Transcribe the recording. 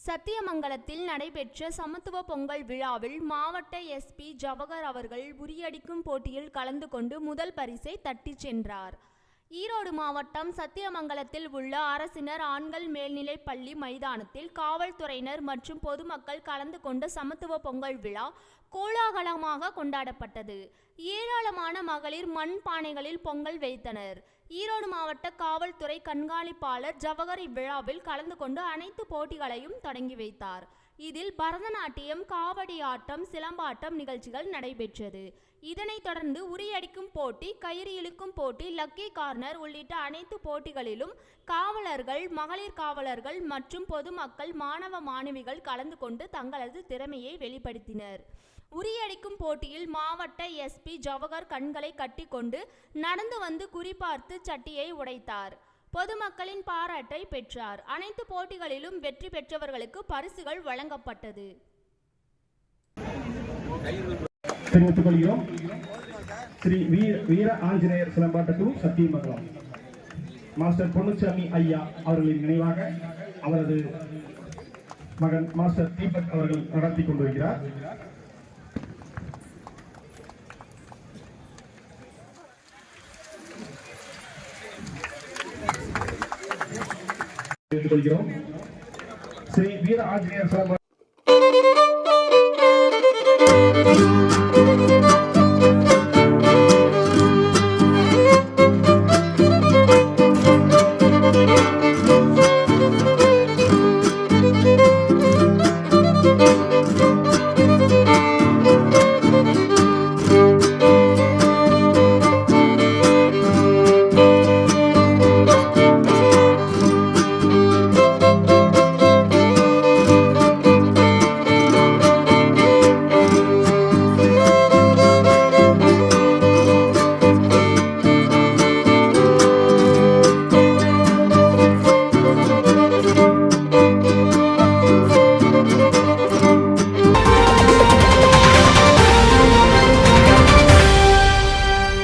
சத்தியமங்கலத்தில் நடைபெற்ற சமத்துவ பொங்கல் விழாவில் மாவட்ட எஸ்பி ஜவஹர் அவர்கள் உரியடிக்கும் போட்டியில் கலந்து கொண்டு முதல் பரிசை தட்டிச் சென்றார். ஈரோடு மாவட்டம் சத்தியமங்கலத்தில் உள்ள அரசினர் ஆண்கள் மேல்நிலைப் பள்ளி மைதானத்தில் காவல்துறையினர் மற்றும் பொதுமக்கள் கலந்து கொண்ட சமத்துவ பொங்கல் விழா கோலாகலமாக கொண்டாடப்பட்டது. ஏராளமான மகளிர் மண் பானைகளில் பொங்கல் வைத்தனர். ஈரோடு மாவட்ட காவல்துறை கண்காணிப்பாளர் ஜவஹர் இவ்விழாவில் கலந்து கொண்டு அனைத்து போட்டிகளையும் தொடங்கி வைத்தார். இதில் பரதநாட்டியம், காவடி ஆட்டம், சிலம்பாட்டம் நிகழ்ச்சிகள் நடைபெற்றது. இதனைத் தொடர்ந்து உரியடிக்கும் போட்டி, கயிறு இழுக்கும் போட்டி, லக்கி கார்னர் உள்ளிட்ட அனைத்து போட்டிகளிலும் காவலர்கள், மகளிர் காவலர்கள் மற்றும் பொதுமக்கள், மாணவ மாணவிகள் கலந்து கொண்டு தங்களது திறமையை வெளிப்படுத்தினர். உரியடிக்கும் போட்டியில் மாவட்ட எஸ்பி ஜவஹர் கண்களை கட்டி கொண்டு நடந்து வந்து குறிபார்த்து சட்டியை உடைத்தார். பொதுமக்களின் பாராட்டை பெற்றார். அனைத்து போட்டிகளிலும் வெற்றி பெற்றவர்களுக்கு பரிசுகள் வழங்கப்பட்டது. தெரிவித்துக் கொள்கிறோம். ஸ்ரீ வீர ஆஞ்சநேயர் சிலம்பாட்டத்து சத்தியமங்கலம் மாஸ்டர் பொன்னுச்சாமி ஐயா அவர்களின் நினைவாக அவரது மகன் மாஸ்டர் தீபக் அவர்கள் நடத்தி கொண்டிருக்கிறார். கொள்கிறோம். ஸ்ரீ வீர ஆஞ்சநேயர் சிலம்பாட்டம்